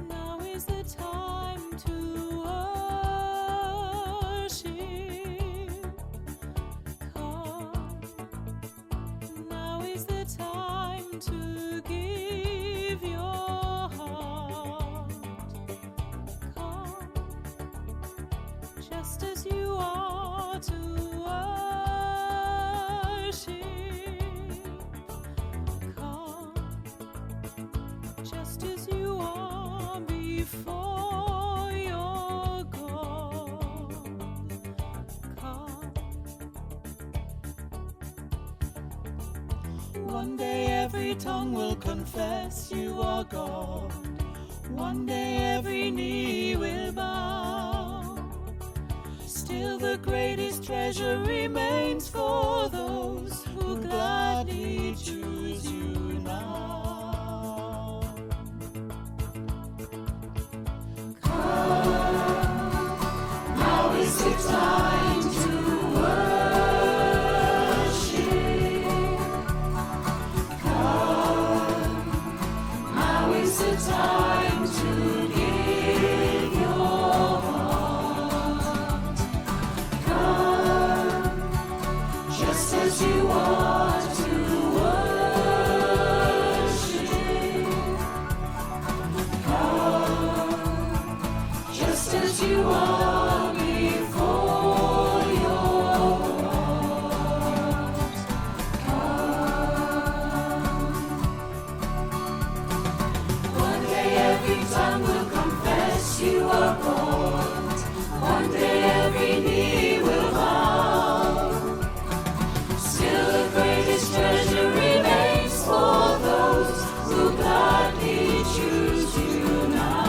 Now is the time to worship. Come, now is the time to give your heart. Come, just as you are to worship. Come, just as you are before your God. Come. One day every tongue will confess you are God. One day every knee will bow. Still the greatest treasure remains for those who gladly choose you now. Now is the time to worship. Come, now is the time to give your heart. Come, just as you are to worship. Come, just as you are before your God. Come. One day every tongue will confess you are God. One day every knee will bow. Still the greatest treasure remains for those who gladly choose you now.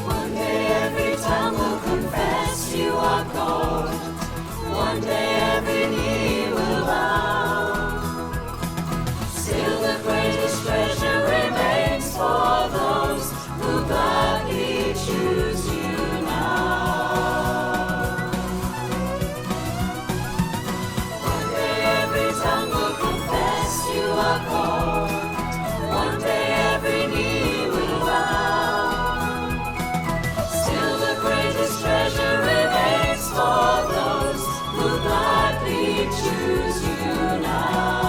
One day every tongue will confess you are God. One day every knee will bow. Still the greatest treasure remains for those who gladly choose you now. One day every tongue will confess you are God. One day every knee will bow. Still the greatest treasure remains for those who gladly choose you now.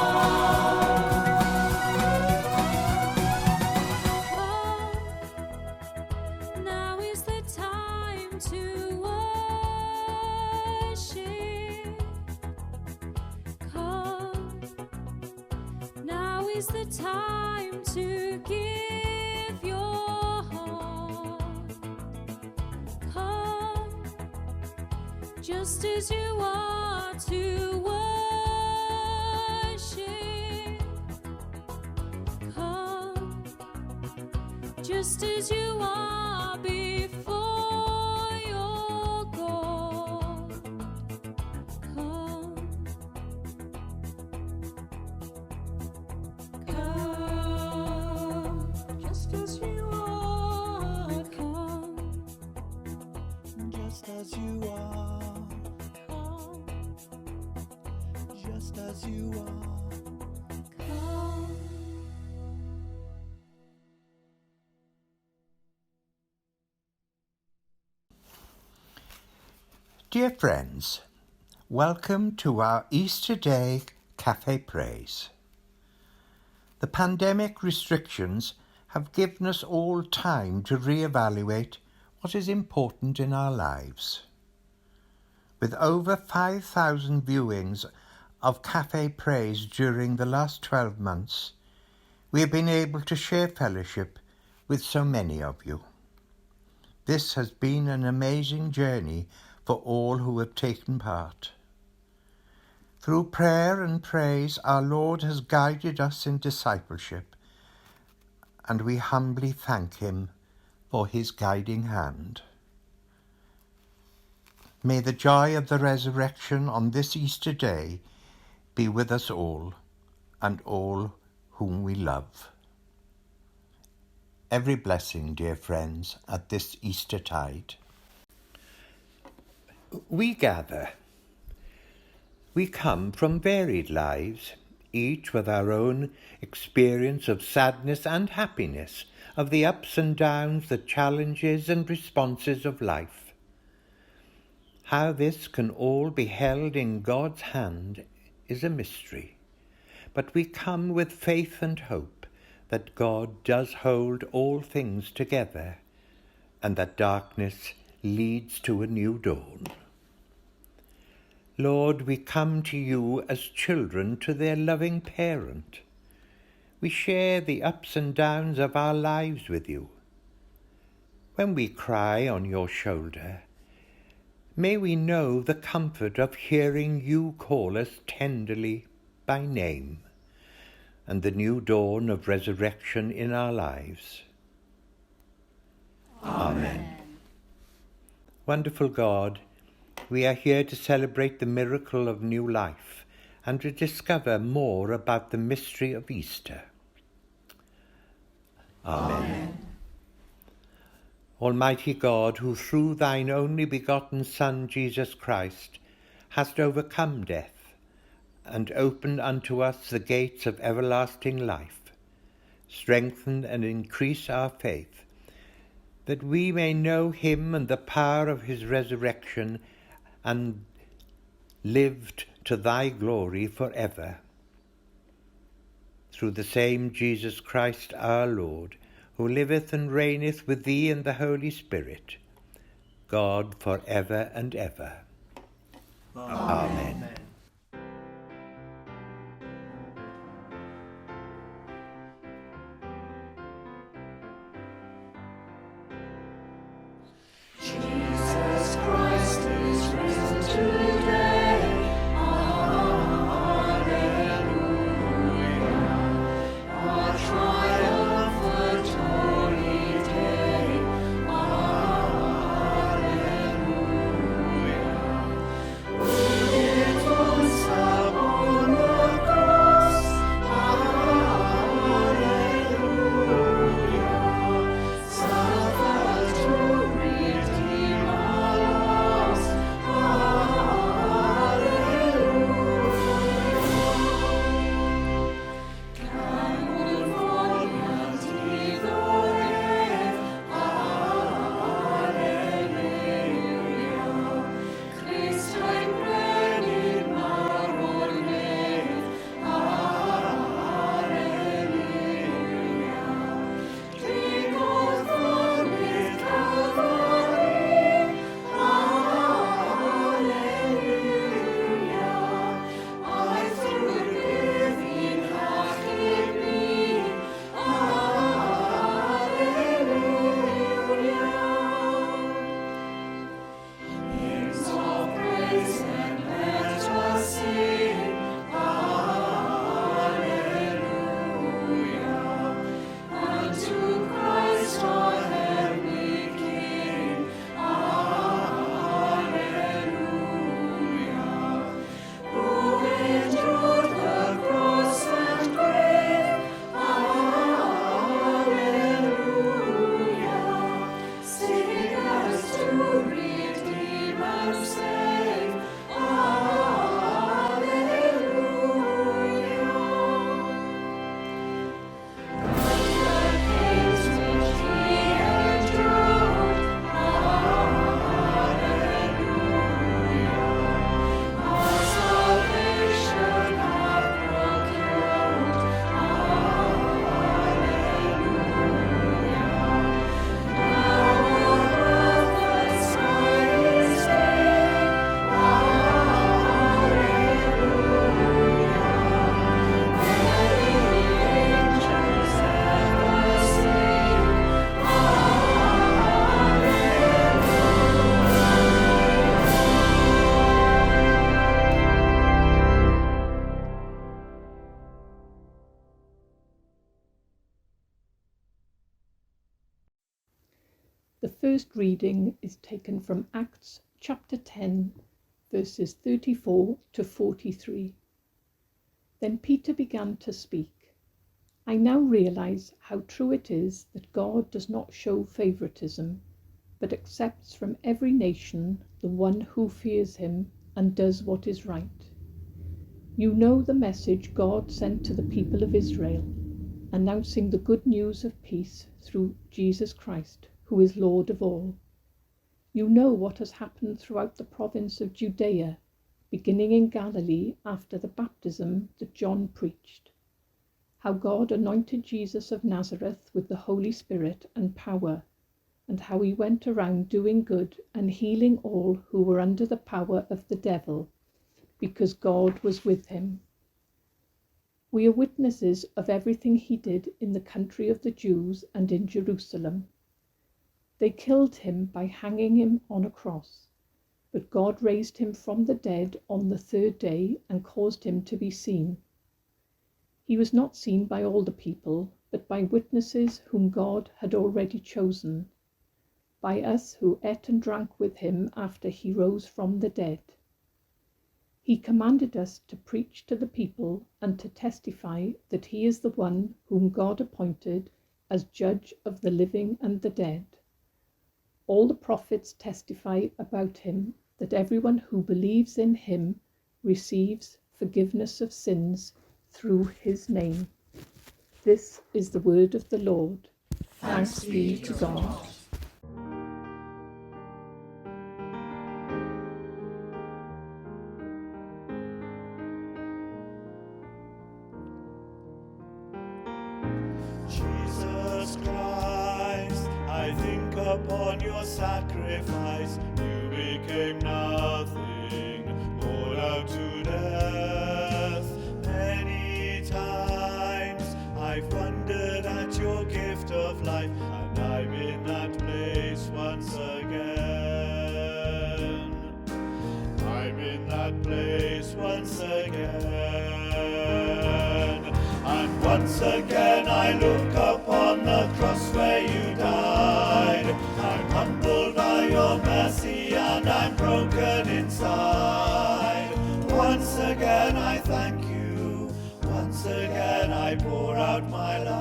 Now is the time to worship. Come, now is the time to give your heart. Come, just as you are to worship. Come, just as you are before your God. Come, come, just as you are. Come, Just as you are, come, just as you are. come. Dear friends, welcome to our Easter Day Cafe Praise. The pandemic restrictions have given us all time to re-evaluate what is important in our lives. With over 5,000 viewings of Cafe Praise during the last 12 months, we have been able to share fellowship with so many of you. This has been an amazing journey for all who have taken part. Through prayer and praise, our Lord has guided us in discipleship, and we humbly thank him for his guiding hand. May the joy of the resurrection on this Easter day be with us all and all whom we love. Every blessing, dear friends, at this Eastertide. We gather. We come from varied lives, each with our own experience of sadness and happiness, of the ups and downs, the challenges and responses of life. How this can all be held in God's hand is a mystery, but we come with faith and hope that God does hold all things together, and that darkness leads to a new dawn. Lord, we come to you as children to their loving parent. We share the ups and downs of our lives with you. When we cry on your shoulder, may we know the comfort of hearing you call us tenderly by name, and the new dawn of resurrection in our lives. Amen. Wonderful God, we are here to celebrate the miracle of new life and to discover more about the mystery of Easter. Amen. Almighty God, who through thine only begotten Son, Jesus Christ, hast overcome death and opened unto us the gates of everlasting life, strengthen and increase our faith, that we may know him and the power of his resurrection, and lived to thy glory forever. Through the same Jesus Christ our Lord, who liveth and reigneth with thee and the Holy Spirit, God for ever and ever. Amen. Jesus Christ is risen today. Alleluia. Our triumphant holy day. Alleluia. We give The first reading is taken from Acts chapter 10, verses 34 to 43. Then Peter began to speak. I now realize how true it is that God does not show favoritism, but accepts from every nation the one who fears him and does what is right. You know the message God sent to the people of Israel, announcing the good news of peace through Jesus Christ, who is Lord of all. You know what has happened throughout the province of Judea, beginning in Galilee after the baptism that John preached. How God anointed Jesus of Nazareth with the Holy Spirit and power, and how he went around doing good and healing all who were under the power of the devil, because God was with him. We are witnesses of everything he did in the country of the Jews and in Jerusalem. They killed him by hanging him on a cross, but God raised him from the dead on the third day and caused him to be seen. He was not seen by all the people, but by witnesses whom God had already chosen, by us who ate and drank with him after he rose from the dead. He commanded us to preach to the people and to testify that he is the one whom God appointed as judge of the living and the dead. All the prophets testify about him, that everyone who believes in him receives forgiveness of sins through his name. This is the word of the Lord. Thanks be to God. Jesus Christ, I think upon your sacrifice. You became nothing, born out to death. Many times I've wondered at your gift of life, and I'm in that place once again. I'm in that place once again. And once again I look upon the cross where you died. I'm humbled by your mercy and I'm broken inside. Once again I thank you. Once again I pour out my life.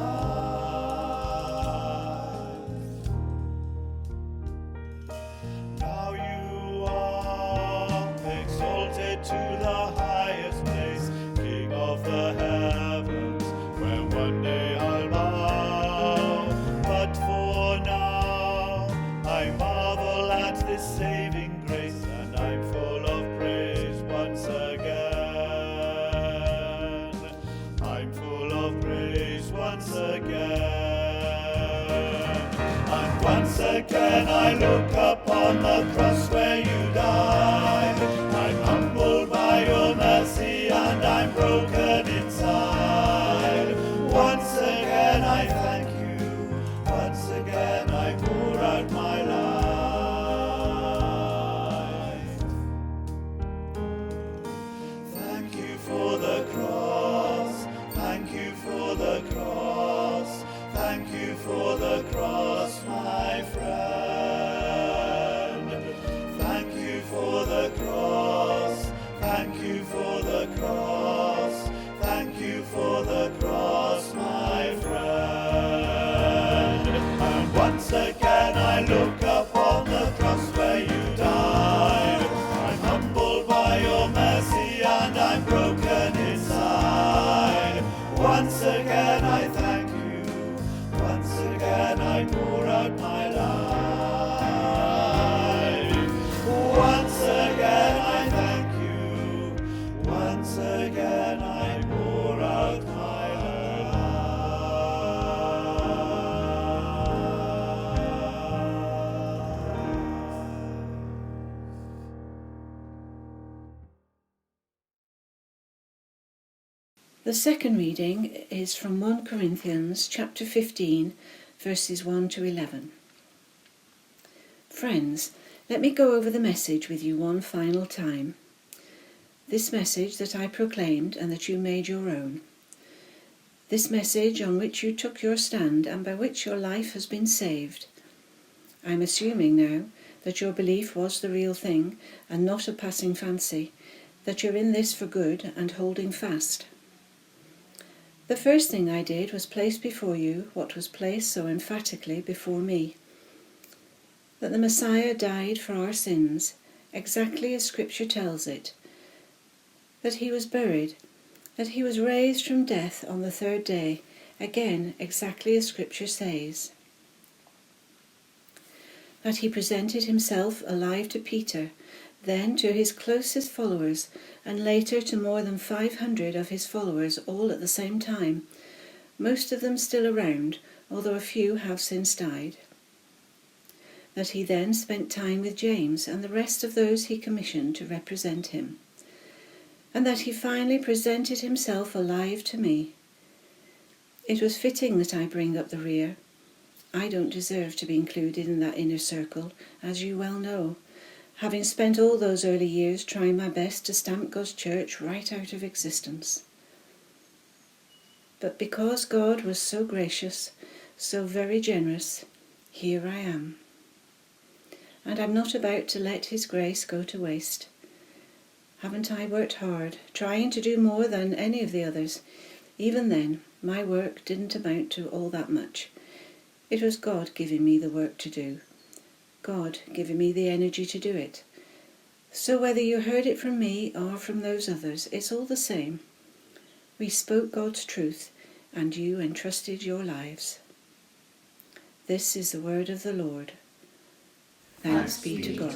Now you are exalted to the highest place, King of the heavens, where one day I'll bow. But for now I marvel at this saving grace, and I'm full of praise once again. I'm full of praise once again. And once again I look upon the cross where you died. I'm humbled by your mercy and I'm broken inside. Once again I thank you. Once again I pour out my life. Thank you for the cross. Thank you for the cross. Thank you for the cross, my friend. Thank you for the cross. Thank you for the cross. Thank you for the cross, my friend. And once again I look upon the cross where you died. I'm humbled by your mercy and I'm broken inside. Once again I thank you. Once again I pour out my life. Once again I thank you. Once again I pour out my life. The second reading is from 1 Corinthians chapter 15, verses 1 to 11. Friends, let me go over the message with you one final time. This message that I proclaimed and that you made your own. This message on which you took your stand and by which your life has been saved. I'm assuming now that your belief was the real thing and not a passing fancy, that you're in this for good and holding fast. The first thing I did was place before you what was placed so emphatically before me, that the Messiah died for our sins, exactly as Scripture tells it, that he was buried, that he was raised from death on the third day, again exactly as Scripture says, that he presented himself alive to Peter, then to his closest followers, and later to more than 500 of his followers all at the same time, most of them still around, although a few have since died. That he then spent time with James and the rest of those he commissioned to represent him, and that he finally presented himself alive to me. It was fitting that I bring up the rear. I don't deserve to be included in that inner circle, as you well know, having spent all those early years trying my best to stamp God's church right out of existence. But because God was so gracious, so very generous, here I am. And I'm not about to let his grace go to waste. Haven't I worked hard, trying to do more than any of the others? Even then, my work didn't amount to all that much. It was God giving me the work to do, God giving me the energy to do it. So whether you heard it from me or from those others, it's all the same. We spoke God's truth, and you entrusted your lives. This is the word of the Lord. Thanks be to God.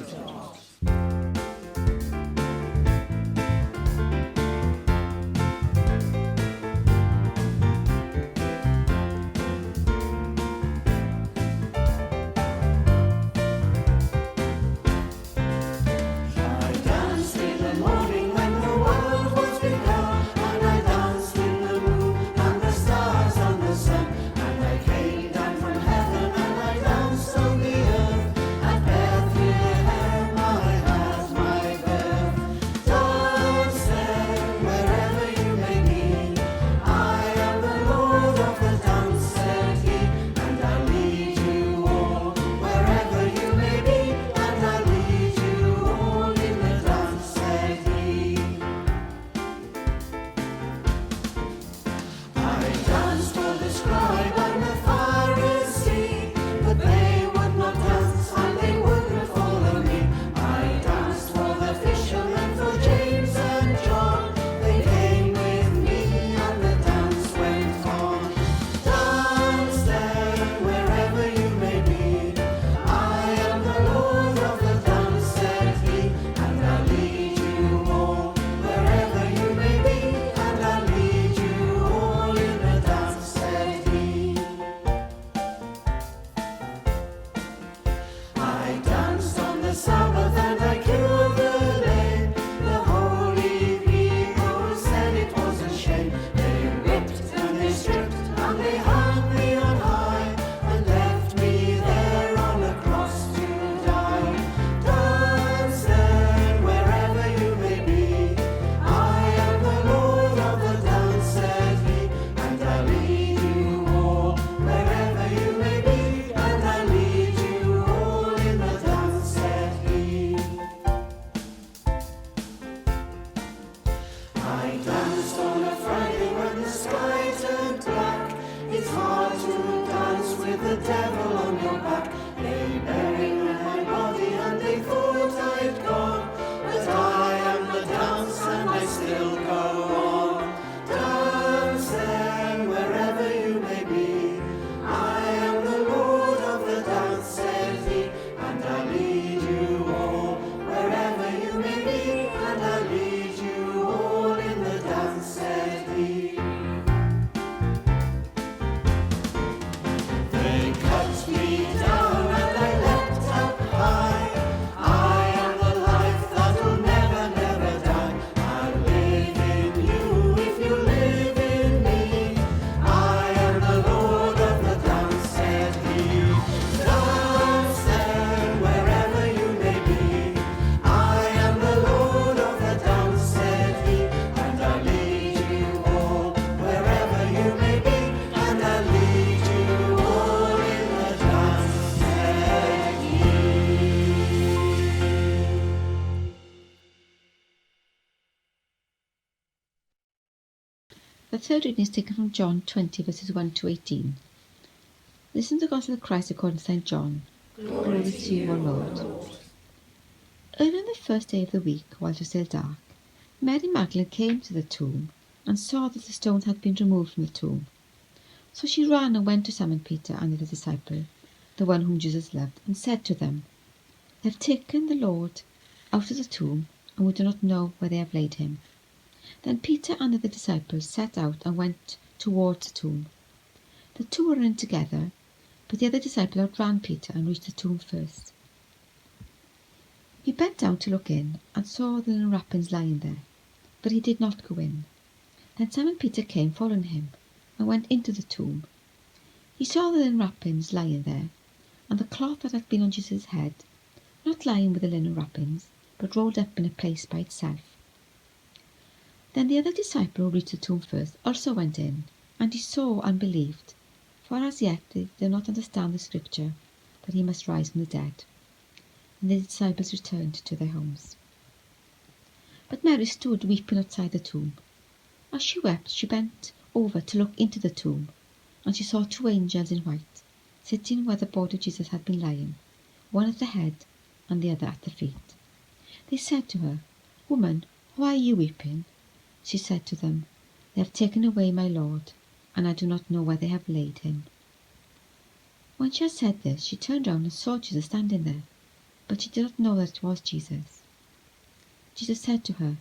I danced on a Friday when the sky turned black. It's The third reading is taken from John 20, verses 1 to 18. Listen to the Gospel of Christ according to St. John. Glory to you, O Lord. Early on the first day of the week, while it was still dark, Mary Magdalene came to the tomb and saw that the stone had been removed from the tomb. So she ran and went to summon Peter and the other disciple, the one whom Jesus loved, and said to them, "They have taken the Lord out of the tomb, and we do not know where they have laid him." Then Peter and the other disciples set out and went towards the tomb. The two were in together, but the other disciple outran Peter and reached the tomb first. He bent down to look in and saw the linen wrappings lying there, but he did not go in. Then Simon Peter came following him and went into the tomb. He saw the linen wrappings lying there, and the cloth that had been on Jesus' head, not lying with the linen wrappings, but rolled up in a place by itself. Then the other disciple who reached the tomb first also went in, and he saw and believed, for as yet they did not understand the scripture, that he must rise from the dead. And the disciples returned to their homes. But Mary stood weeping outside the tomb. As she wept, she bent over to look into the tomb, and she saw two angels in white, sitting where the body of Jesus had been lying, one at the head and the other at the feet. They said to her, "Woman, why are you weeping?" She said to them, "They have taken away my Lord, and I do not know where they have laid him." When she had said this, she turned round and saw Jesus standing there, but she did not know that it was Jesus. Jesus said to her,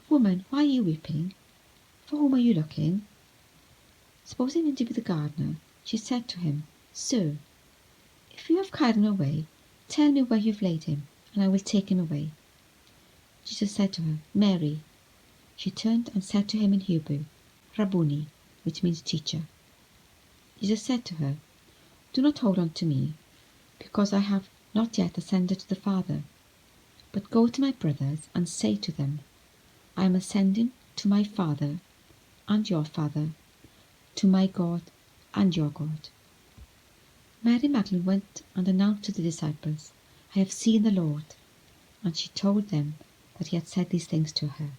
"Woman, why are you weeping? For whom are you looking?" Supposing him to be the gardener, she said to him, "Sir, if you have carried him away, tell me where you have laid him, and I will take him away." Jesus said to her, "Mary." She turned and said to him in Hebrew, "Rabboni," which means teacher. Jesus said to her, "Do not hold on to me, because I have not yet ascended to the Father. But go to my brothers and say to them, I am ascending to my Father and your Father, to my God and your God." Mary Magdalene went and announced to the disciples, "I have seen the Lord," and she told them that he had said these things to her.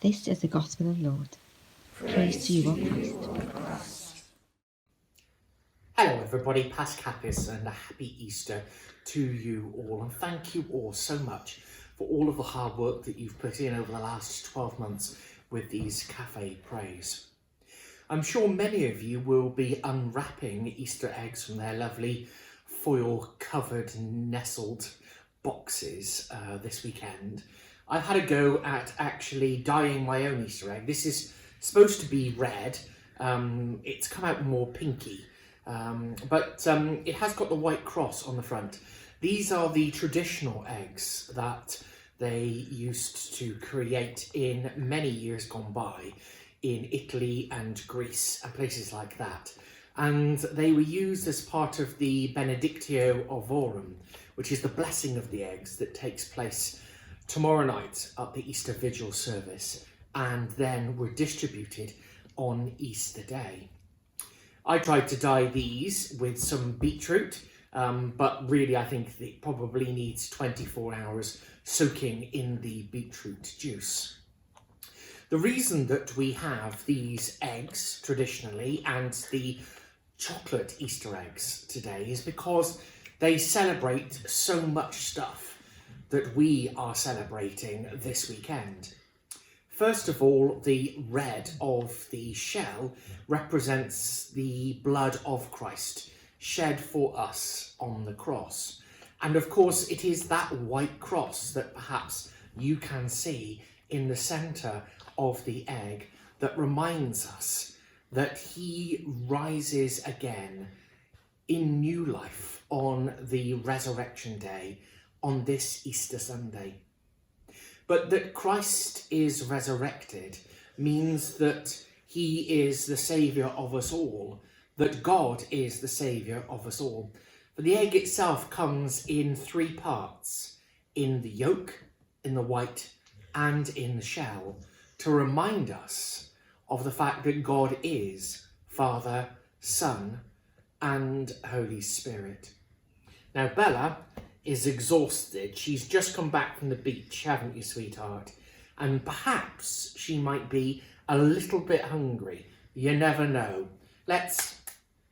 This is the Gospel of the Lord. Praise to you, O Christ. Hello everybody, Pasg Hapus and a happy Easter to you all, and thank you all so much for all of the hard work that you've put in over the last 12 months with these cafe prays. I'm sure many of you will be unwrapping Easter eggs from their lovely foil covered nestled boxes this weekend. I've had a go at actually dyeing my own Easter egg. This is supposed to be red, it's come out more pinky. But it has got the white cross on the front. These are the traditional eggs that they used to create in many years gone by in Italy and Greece and places like that. And they were used as part of the Benedictio Ovorum, which is the blessing of the eggs that takes place tomorrow night at the Easter Vigil service, and then were distributed on Easter Day. I tried to dye these with some beetroot, but really I think it probably needs 24 hours soaking in the beetroot juice. The reason that we have these eggs traditionally and the chocolate Easter eggs today is because they celebrate so much stuff that we are celebrating this weekend. First of all, the red of the shell represents the blood of Christ shed for us on the cross. And of course, it is that white cross that perhaps you can see in the centre of the egg that reminds us that he rises again in new life on the resurrection day on this Easter Sunday. But that Christ is resurrected means that he is the saviour of us all, that God is the saviour of us all. But the egg itself comes in three parts, in the yolk, in the white, and in the shell, to remind us of the fact that God is Father, Son, and Holy Spirit. Now Bella is exhausted. She's just come back from the beach, haven't you, sweetheart? And perhaps she might be a little bit hungry. You never know. Let's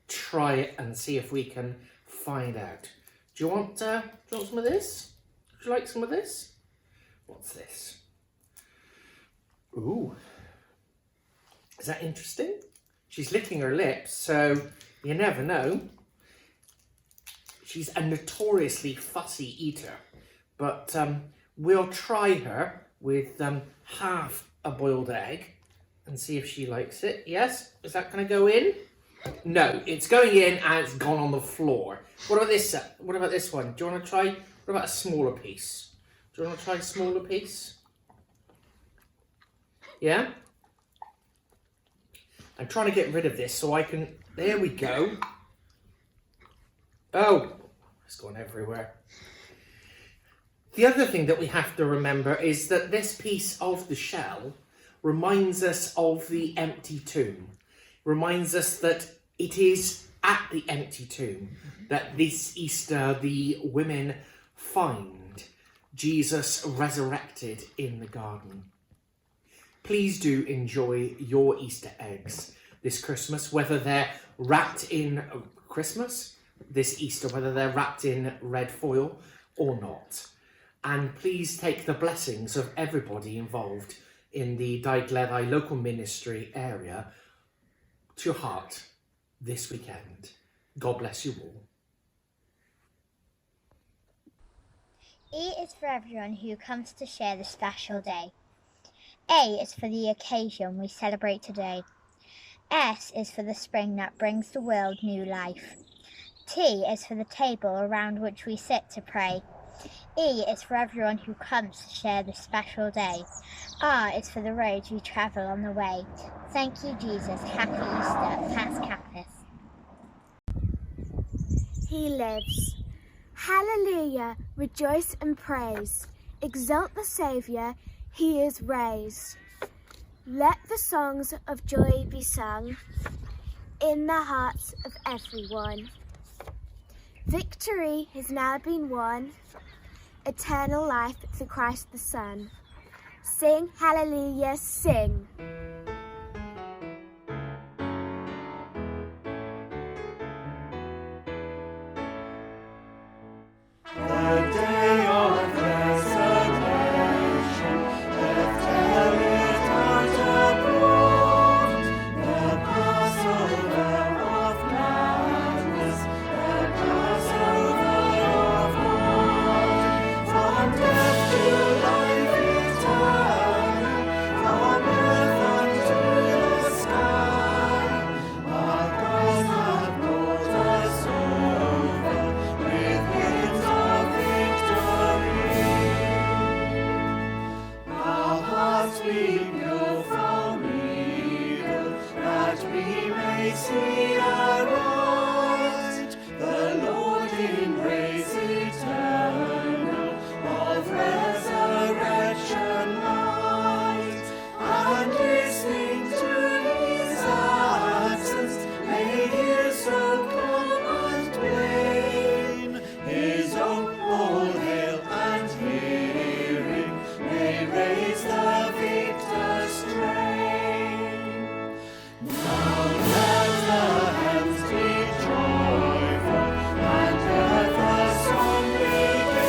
try it and see if we can find out. Do you want some of this? Would you like some of this? What's this? Ooh. Is that interesting? She's licking her lips, so you never know. She's a notoriously fussy eater, but we'll try her with half a boiled egg and see if she likes it. Yes? Is that going to go in? No, it's going in and it's gone on the floor. What about this? What about this one? Do you want to try? What about a smaller piece? Do you want to try a smaller piece? Yeah? I'm trying to get rid of this so I can... There we go. Oh, it's gone everywhere. The other thing that we have to remember is that this piece of the shell reminds us of the empty tomb. Reminds us that it is at the empty tomb that this Easter the women find Jesus resurrected in the garden. Please do enjoy your Easter eggs this Christmas, whether they're wrapped in Christmas this Easter, whether they're wrapped in red foil or not. And please take the blessings of everybody involved in the darlleniadau local ministry area to your heart this weekend. God bless you all. E is for everyone who comes to share this special day. A is for the occasion we celebrate today. S is for the spring that brings the world new life. T is for the table around which we sit to pray. E is for everyone who comes to share this special day. R is for the roads we travel on the way. Thank you, Jesus. Happy Easter. Pasg Hapus. He lives. Hallelujah, rejoice and praise. Exalt the Saviour, he is raised. Let the songs of joy be sung in the hearts of everyone. Victory has now been won, eternal life through Christ the Son. Sing, hallelujah, sing. The day of resurrection, death carried out abroad. The Passover of gladness, the Passover of God. From death to life eternal, from earth unto the sky. Our God hath brought us over with hymns of victory. Our hearts we pure from evil, that we may see aright the Lord in grace eternal of resurrection light. And listening to his accents, may ears so calm and plain his own all hail and hearing may raise the victor's strain. Now let the hands be joyful and let the song begin.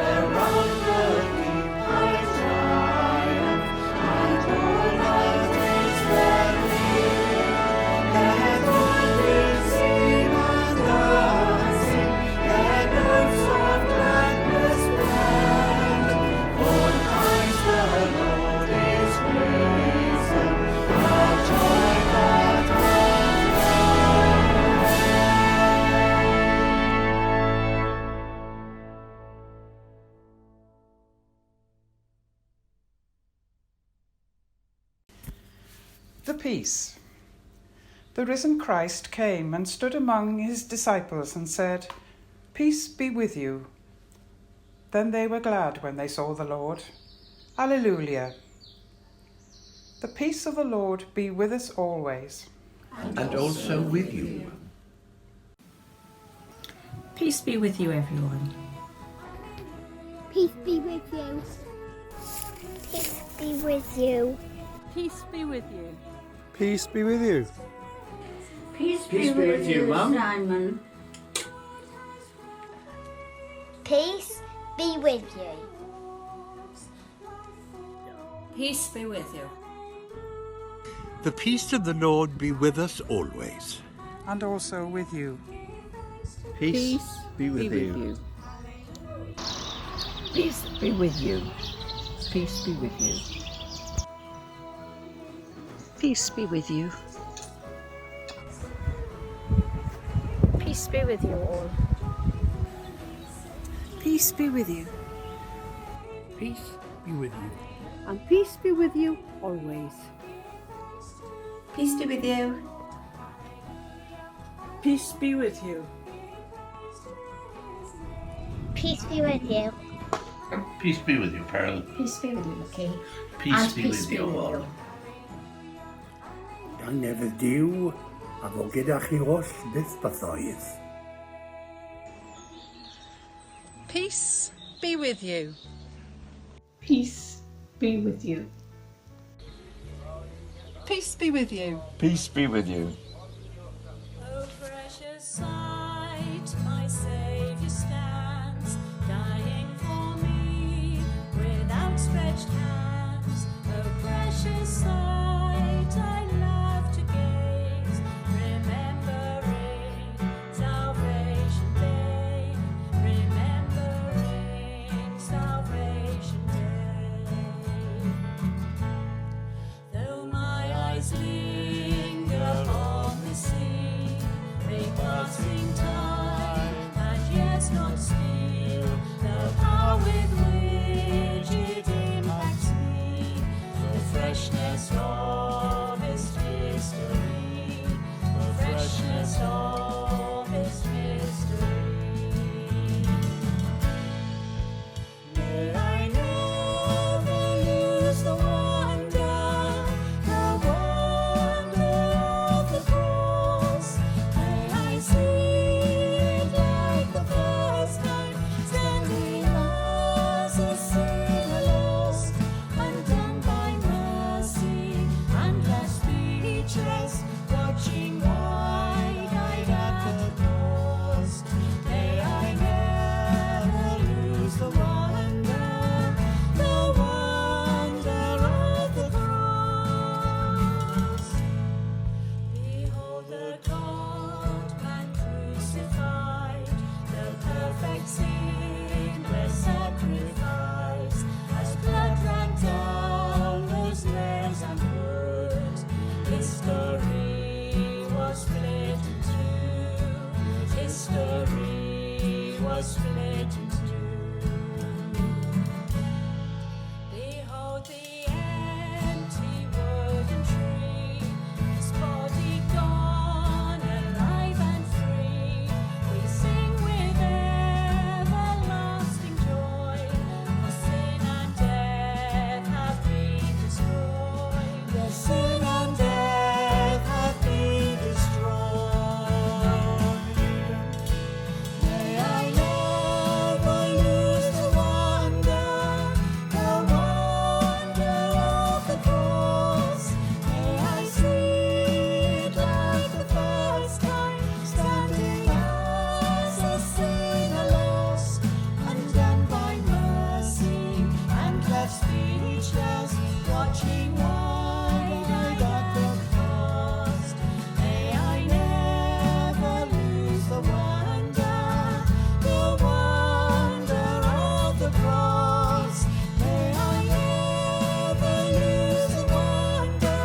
Around the deep high triumph and all that is therein. Let all be seen and dancing, let notes of gladness blend. For Christ the Lord is risen, our joy that The peace. The risen Christ came and stood among his disciples and said, "Peace be with you." Then they were glad when they saw the Lord. Alleluia. The peace of the Lord be with us always. And also with you. Peace be with you, everyone. Peace be with you. Peace be with you. Peace be with you. Peace be with you. Peace be with you, Mum. Simon. Peace be with you. Peace be with you. The peace of the Lord be with us always. And also with you. Peace be with you. Peace be with you. Peace be with you. Peace be with you. Peace be with you all. Peace be with you. Peace be with you. And peace be with you always. Peace be with you. Peace be with you. Peace be with you. Peace be with you, Pearl. Peace be with you, Lucky. Peace be with you all. Da newydd diw, a fo gyda chi oll byth bathoedd. Peace be with you. Peace be with you. Peace be with you. Peace be with you. Oh, precious sight, my Saviour stands, dying for me with outstretched hands. Oh, precious sight, I love to gaze, remembering salvation day, remembering salvation day. Though my eyes linger on the sea, may passing time and yet not steal the power with which it impacts me, the freshness of its history, the freshness of its history. May I never lose the wonder of the cross. May I see it like the first time, standing as a sinner lost, undone by mercy and left speechless, watching wide-eyed at the cost. May I never lose the wonder of the cross. Behold the God-man crucified, the perfect sinless sacrifice, as blood ran down those nails and wood. History was split in two. History was split in two. Behold the empty wooden tree, his body gone, alive and free. We sing with everlasting joy, for sin and death have been destroyed. The sin and death have been destroyed. May I never lose the wonder of the cross. May I see it like the first time, standing as a sinner lost, undone by mercy and left speechless, watching wide-eyed at the cost. May I never lose the wonder of the cross. May I never lose the wonder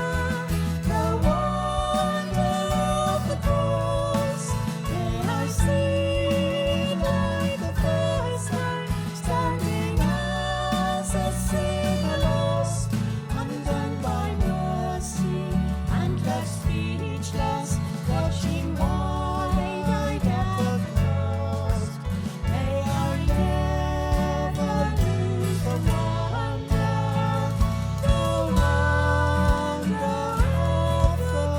of the cross. May I see like the first time, standing as a sinner lost, undone by mercy and left speechless, watching wide-eyed at the cost. May I never lose the wonder of the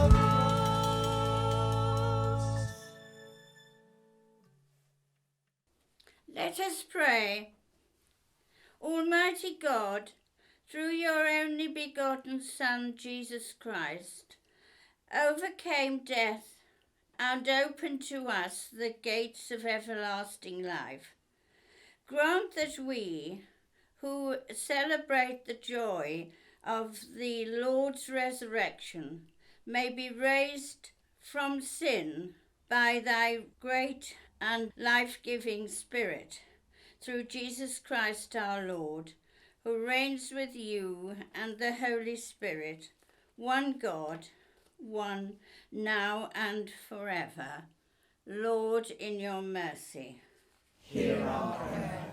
cross. Let us pray. Almighty God, through your only begotten Son, Jesus Christ, overcame death and opened to us the gates of everlasting life. Grant that we, who celebrate the joy of the Lord's resurrection, may be raised from sin by thy great and life-giving Spirit, through Jesus Christ our Lord, who reigns with you and the Holy Spirit, one God, one, now and forever. Lord, in your mercy, hear our prayer.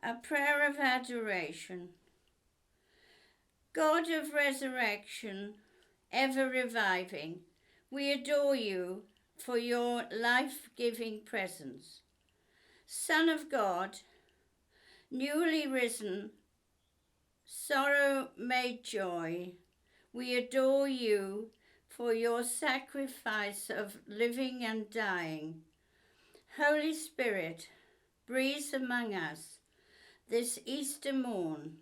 A prayer of adoration. God of resurrection, ever reviving, we adore you for your life-giving presence. Son of God, newly risen, sorrow made joy, we adore you for your sacrifice of living and dying. Holy Spirit, breathe among us this Easter morn.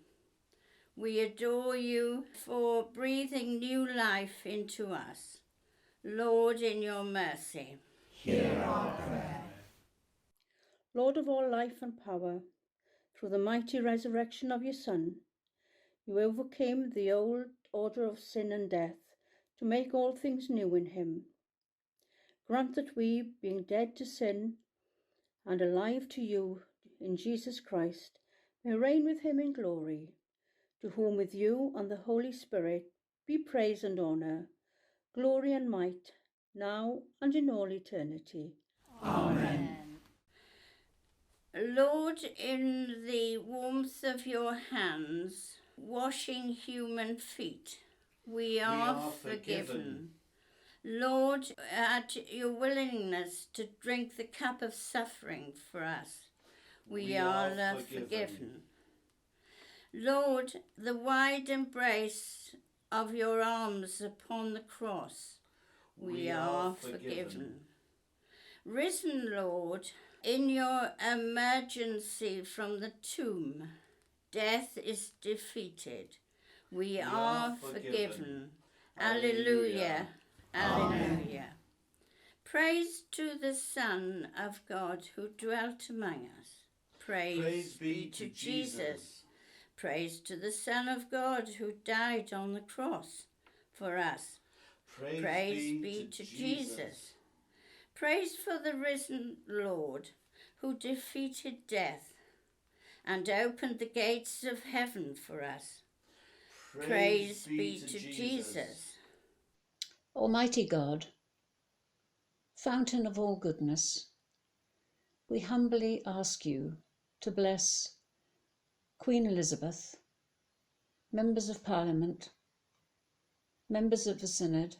We adore you for breathing new life into us. Lord, in your mercy, hear our prayer. Lord of all life and power, through the mighty resurrection of your Son, you overcame the old order of sin and death to make all things new in him. Grant that we, being dead to sin and alive to you in Jesus Christ, may reign with him in glory, to whom with you and the Holy Spirit be praise and honour, glory and might, now and in all eternity. Amen. Lord, in the warmth of your hands, washing human feet, we are forgiven. Lord, at your willingness to drink the cup of suffering for us, we are forgiven. Lord, the wide embrace of your arms upon the cross, we are forgiven. Risen Lord, in your emergency from the tomb, death is defeated. We are forgiven. Alleluia. Alleluia. Praise to the Son of God who dwelt among us. Praise be to Jesus. Praise to the Son of God who died on the cross for us. Praise be to Jesus. Praise for the risen Lord who defeated death and opened the gates of heaven for us. Praise be to Jesus. Almighty God, fountain of all goodness, we humbly ask you to bless Queen Elizabeth, members of Parliament, members of the Synod,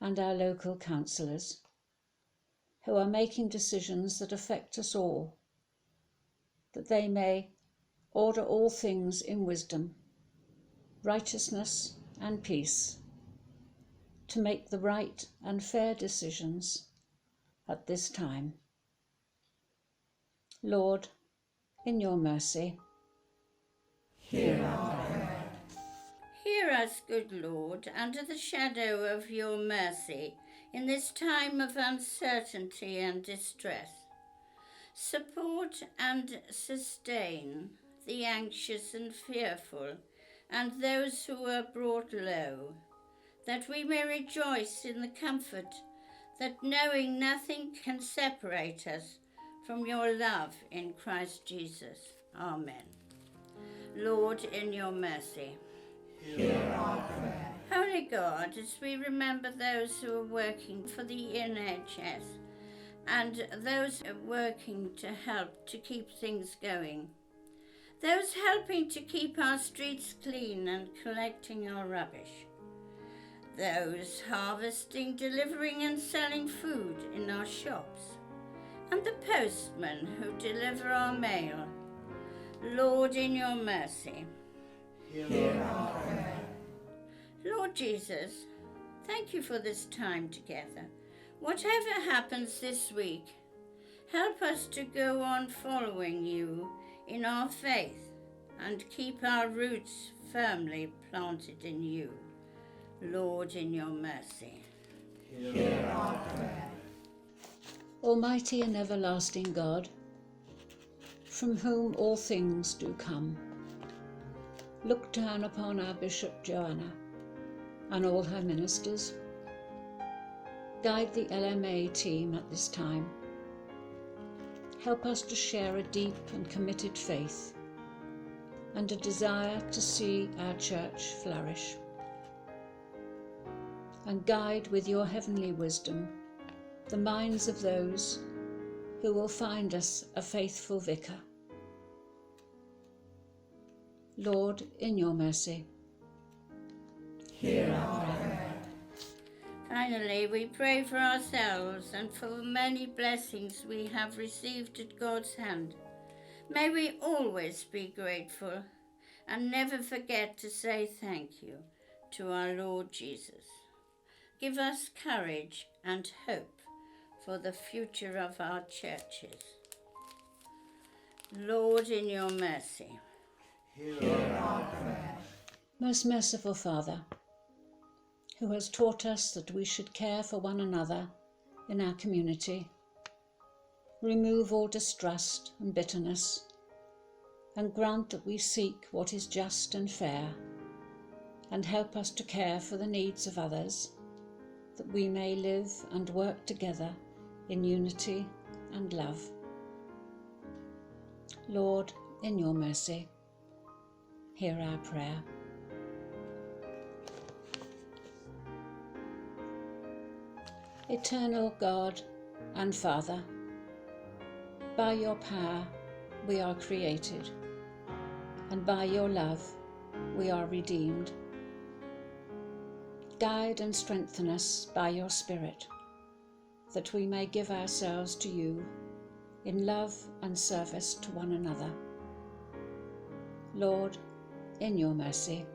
and our local councillors, who are making decisions that affect us all, that they may order all things in wisdom, righteousness, and peace, to make the right and fair decisions at this time. Lord, in your mercy, hear our prayer. Hear us, good Lord, under the shadow of your mercy, in this time of uncertainty and distress. Support and sustain the anxious and fearful, and those who are brought low, that we may rejoice in the comfort that knowing nothing can separate us from your love in Christ Jesus. Amen. Lord, in your mercy, hear our prayer. Holy God, as we remember those who are working for the NHS and those who are working to help to keep things going, those helping to keep our streets clean and collecting our rubbish, those harvesting, delivering and selling food in our shops, and the postmen who deliver our mail, Lord, in your mercy, hear our prayer. Lord Jesus, thank you for this time together. Whatever happens this week, help us to go on following you in our faith and keep our roots firmly planted in you. Lord, in your mercy. Hear our prayer. Almighty and everlasting God, from whom all things do come, look down upon our Bishop Joanna and all her ministers. Guide the LMA team at this time. Help us to share a deep and committed faith and a desire to see our church flourish. And guide with your heavenly wisdom the minds of those who will find us a faithful vicar. Lord, in your mercy, hear our prayer. Finally, we pray for ourselves and for the many blessings we have received at God's hand. May we always be grateful and never forget to say thank you to our Lord Jesus. Give us courage and hope for the future of our churches. Lord, in your mercy, hear our prayer. Most merciful Father, who has taught us that we should care for one another in our community, remove all distrust and bitterness, and grant that we seek what is just and fair, and help us to care for the needs of others, that we may live and work together in unity and love. Lord, in your mercy, hear our prayer. Eternal God and Father, by your power we are created, and by your love we are redeemed. Guide and strengthen us by your Spirit, that we may give ourselves to you in love and service to one another. Lord, in your mercy,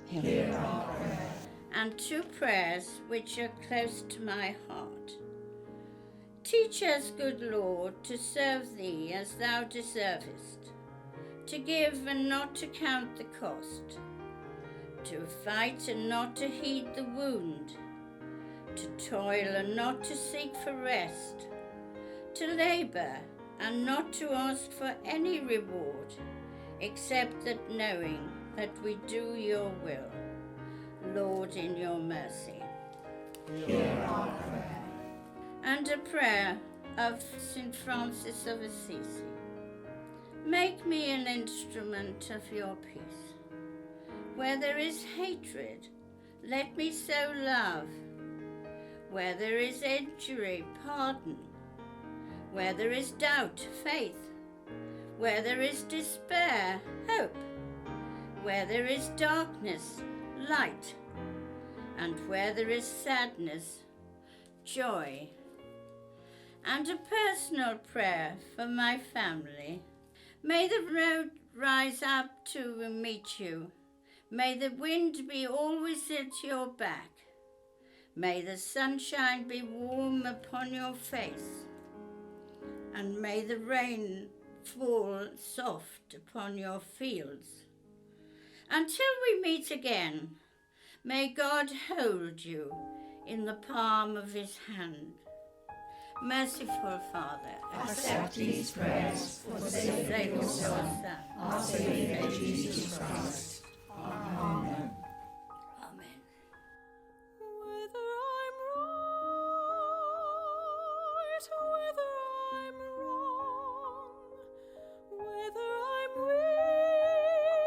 hear our prayer. And two prayers which are close to my heart. Teach us, good Lord, to serve thee as thou deservest, to give and not to count the cost, to fight and not to heed the wound, to toil and not to seek for rest, to labour and not to ask for any reward, except that knowing that we do your will. Lord, in your mercy. Hear our prayer. And a prayer of St. Francis of Assisi. Make me an instrument of your peace. Where there is hatred, let me sow love. Where there is injury, pardon. Where there is doubt, faith. Where there is despair, hope. Where there is darkness, light. And where there is sadness, joy. And a personal prayer for my family. May the road rise up to meet you. May the wind be always at your back. May the sunshine be warm upon your face. And may the rain fall soft upon your fields. Until we meet again, may God hold you in the palm of his hand. Merciful Father, accept these prayers for the sake of your Son, our Saviour Jesus Christ. Amen. Amen. Whether I'm right, whether I'm wrong, whether I'm weak,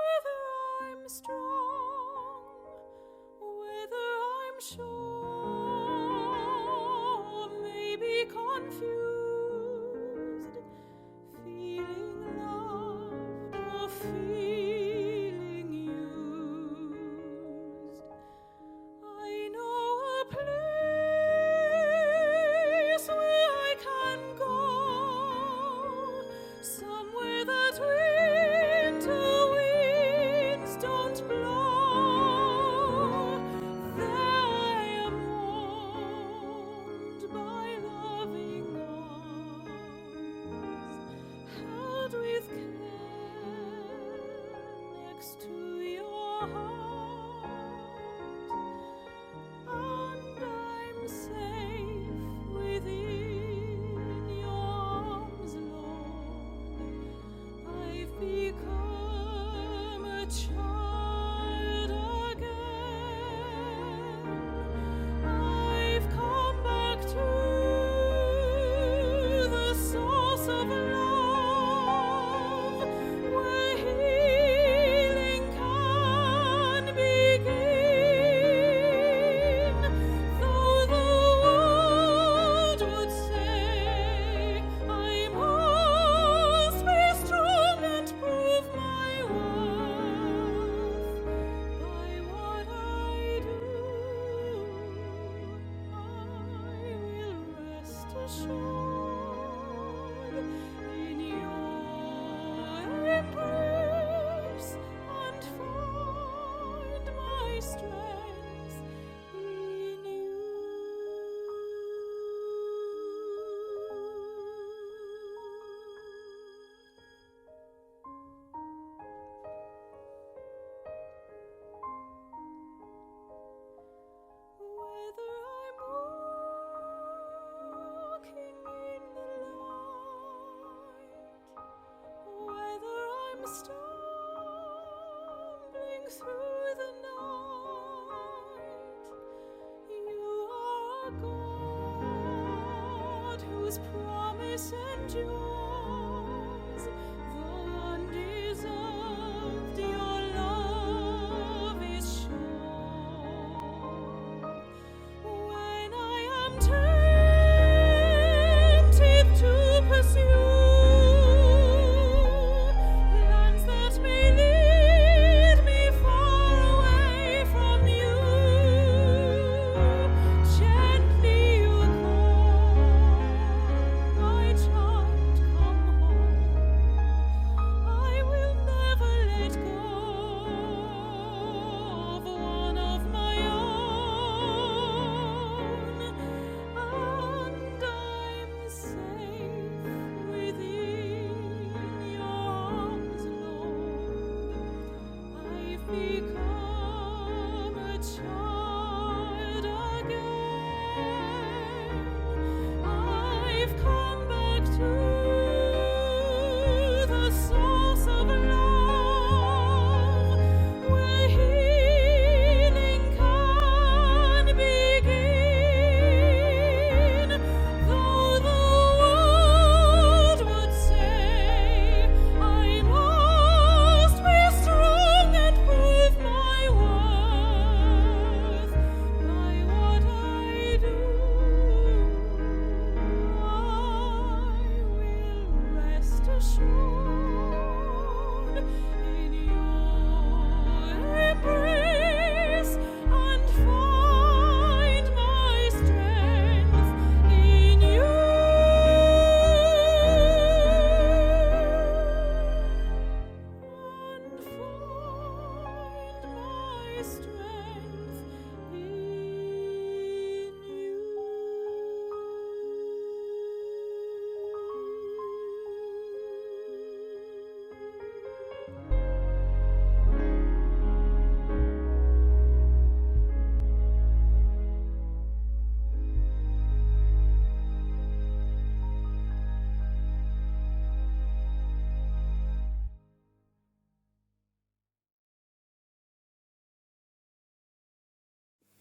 whether I'm strong, whether I'm sure, maybe confused, feeling loved or feeling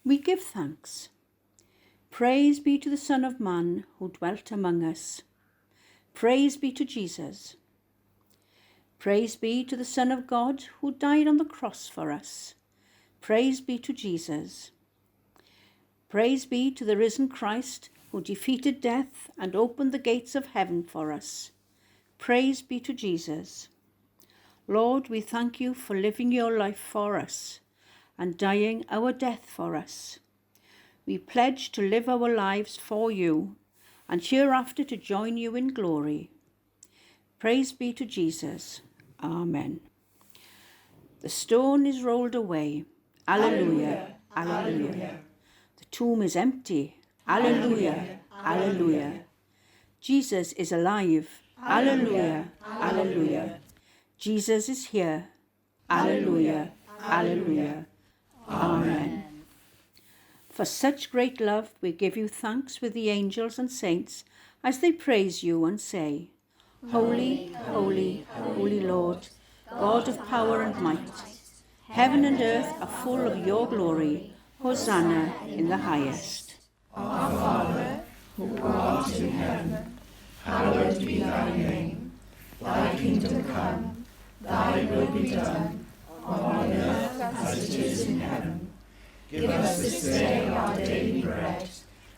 We give thanks. Praise be to the Son of Man who dwelt among us. Praise be to Jesus. Praise be to the Son of God who died on the cross for us. Praise be to Jesus. Praise be to the risen Christ who defeated death and opened the gates of heaven for us. Praise be to Jesus. Lord, we thank you for living your life for us and dying our death for us. We pledge to live our lives for you and hereafter to join you in glory. Praise be to Jesus. Amen. The stone is rolled away. Alleluia. Alleluia. The tomb is empty. Alleluia. Alleluia. Jesus is alive. Alleluia. Alleluia. Jesus is here. Alleluia. Alleluia. Amen. For such great love we give you thanks with the angels and saints as they praise you and say, Holy, holy, holy Lord, God of power and might. Heaven and earth are full of your glory. Hosanna in the highest. Our Father, who art in heaven, hallowed be thy name. Thy kingdom come, thy will be done, on earth as it is in heaven. Give us this day our daily bread,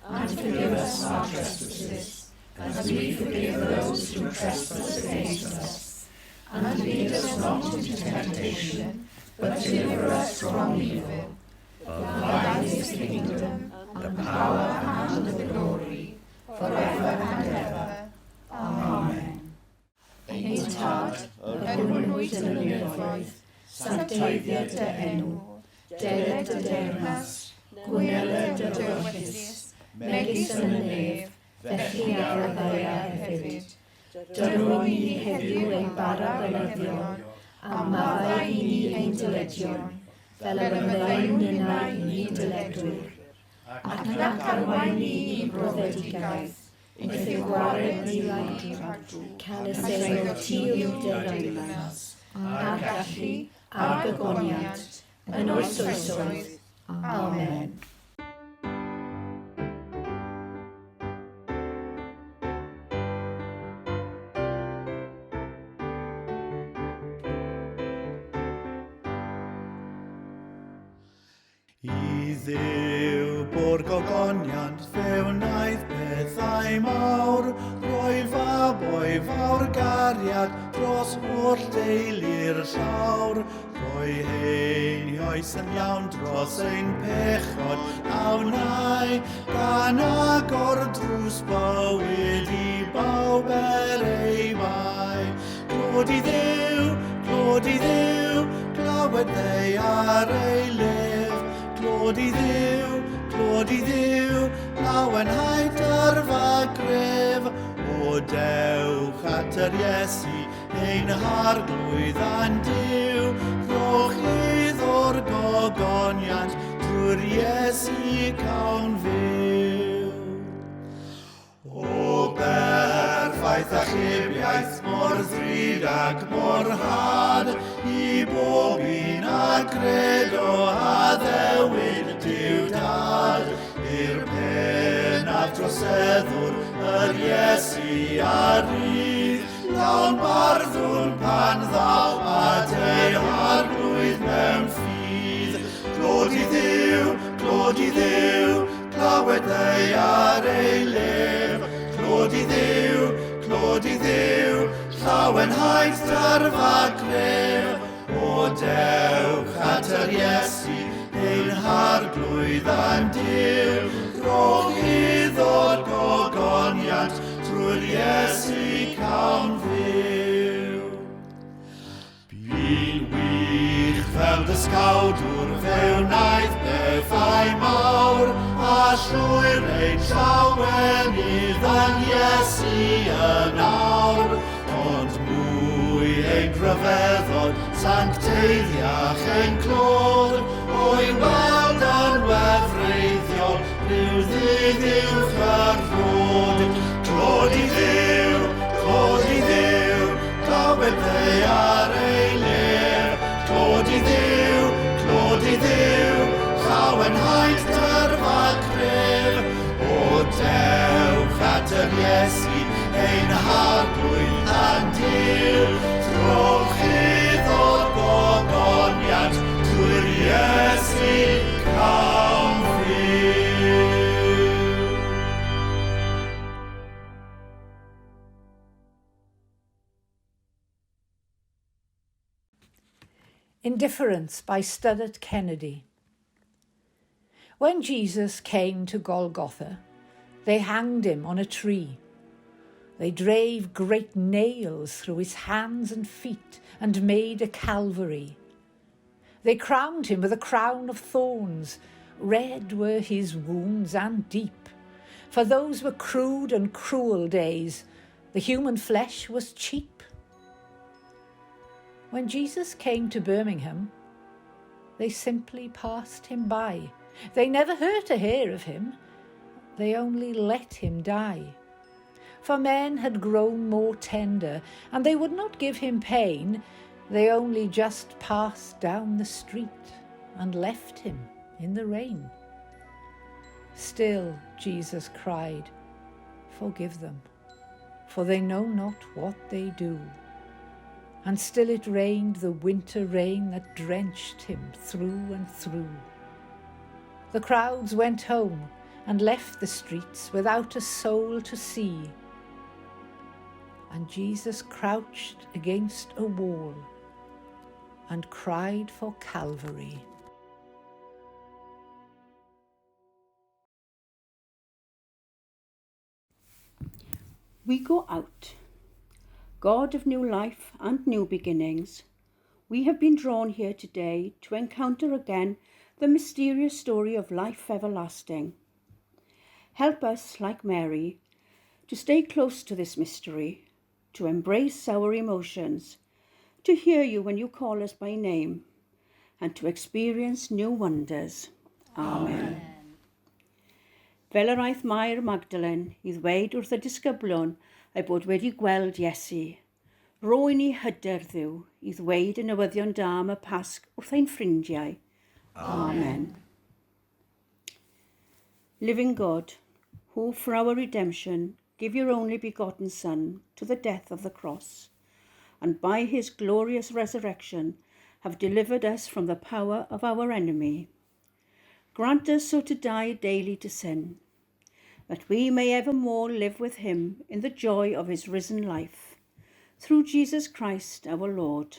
and forgive us our trespasses, as we forgive those who trespass against us. And lead us not into temptation, but deliver us from evil. For thine is the kingdom, the power, and the glory, forever and ever. Amen. Ein tad, y hwnnwyd yn y nefoedd, sancteiddiad dy enw, deled dy dermas, gwneled dy dywyllus, megis yn y nef, felly ar y ddaya hefyd. Dyrwn ni heddiw ein bara bynyddion, a maddau i ni ein dyledion, fel y byddai'n yna i ni dyledwyr. Ac nac arwain ni i broddedigaeth, wrth ei gwared ni laid, cael y sefyll tîl dyrwynas, a gallu a'r gogoniad, yn oes oesoedd. Amen. I ddiw bo'r gogoniant fe wnaeth pethau mawr, roi fab o'i fawr gariad dros holl deulu'r llawr, roi hein oes yn iawn dros ein pechod, a wnau gan agor drws bywyd i bawb ei bai. Glod i Dduw, glawed ei ar ei lef. Glod i Dduw, lawenhaid yrfa gref. O dewch at yr Iesu, ein harglwydd a'n Duw. Rhowch iddo'r gogoniant, drwy'r Iesu cawn fyw. O berffaith a chybiaeth mor ddrud ac mor had, i bob un a gredo a ddewin Duw Dad, i'r pennaf droseddwr yr Iesu a rydd, lawn barddwn pan ddaw at ei harglwydd mewn ffydd. Glod i Dduw, glawed ei ar ei lef. Glod i Dduw, llawenhaid darfa gref. O dewch at yr Iesu, ein harglwydd a'n Duw. Rhowch iddo'r gogoniant, drwy'r Iesu cawn fyw. Bu'n wych fel dysgawdwr fe wnaeth bethau mawr, a llwyr ein llawenydd yn Iesu yn awr. Ond mwy ein rhyfeddod, sancteiddiach ein clod, o'i weld yn wefreiddiol, rhyw ddydd uwch yr rhod. Glod i Dduw, glawed ei ar ei lef. Glod i Dduw, llawenhaid Iesu, ein hadwyn a dir, trochydd o'r gogoniad, drwy'r Iesu camfyr. Indifference by Studdert Kennedy. When Jesus came to Golgotha, they hanged him on a tree. They drave great nails through his hands and feet and made a Calvary. They crowned him with a crown of thorns. Red were his wounds and deep, for those were crude and cruel days. The human flesh was cheap. When Jesus came to Birmingham, they simply passed him by. They never hurt a hair of him. They only let him die. For men had grown more tender, and they would not give him pain. They only just passed down the street and left him in the rain. Still, Jesus cried, "Forgive them, for they know not what they do." And still it rained the winter rain that drenched him through and through. The crowds went home and left the streets without a soul to see. And Jesus crouched against a wall and cried for Calvary. We go out. God of new life and new beginnings, we have been drawn here today to encounter again the mysterious story of life everlasting. Help us, like Mary, to stay close to this mystery, to embrace our emotions, to hear you when you call us by name, and to experience new wonders. Amen. Fel yr aeth Mair Magdalen i ddweud wrth y disgyblion ei bod wedi gweld Iesu. Ro i ni hyder ddiw i ddweud y newyddion da am y Pasg wrth ein ffrindiau. Amen. Living God, who for our redemption give your only begotten Son to the death of the cross, and by his glorious resurrection have delivered us from the power of our enemy, grant us so to die daily to sin, that we may evermore live with him in the joy of his risen life. Through Jesus Christ our Lord.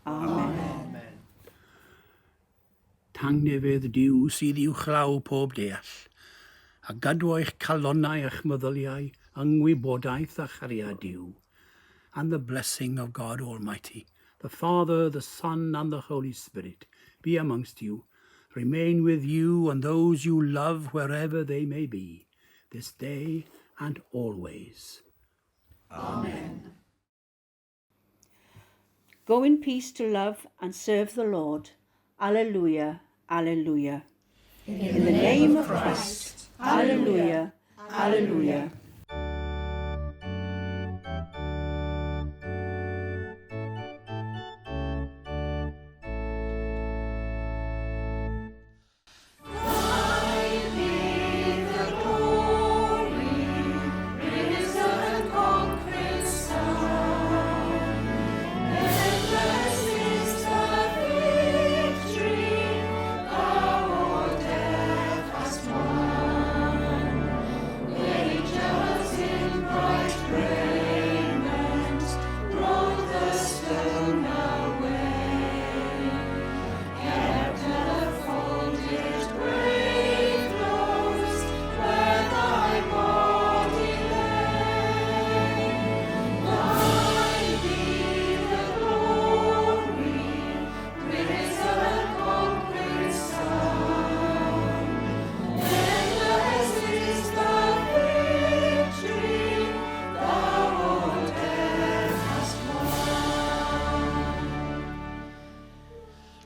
Amen. Tangnefydd Duw sydd i'w chlaw pob deall, a gadw eich calonnau eich meddyliau, yngwybodaeth a chariad Duw, and the blessing of God Almighty, the Father, the Son, and the Holy Spirit, be amongst you, remain with you and those you love wherever they may be, this day and always. Amen. Go in peace to love and serve the Lord. Alleluia, alleluia. In the name of Christ. Alleluia, alleluia.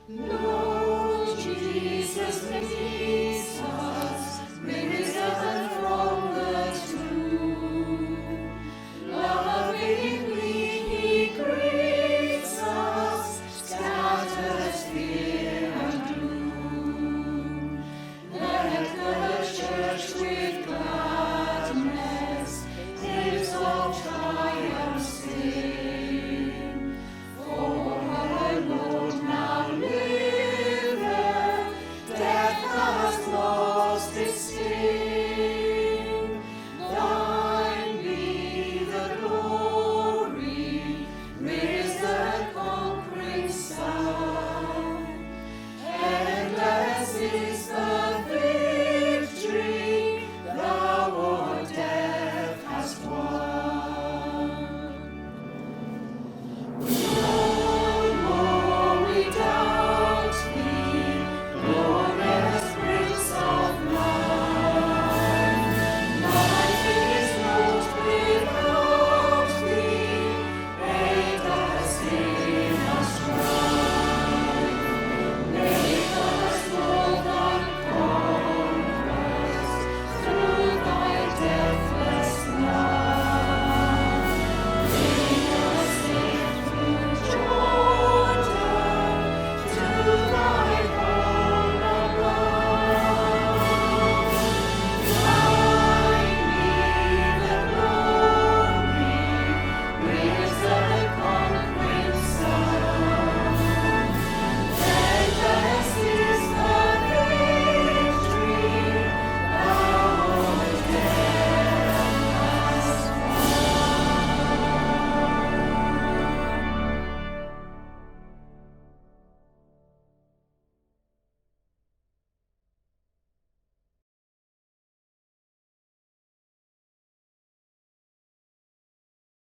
Lord Jesus,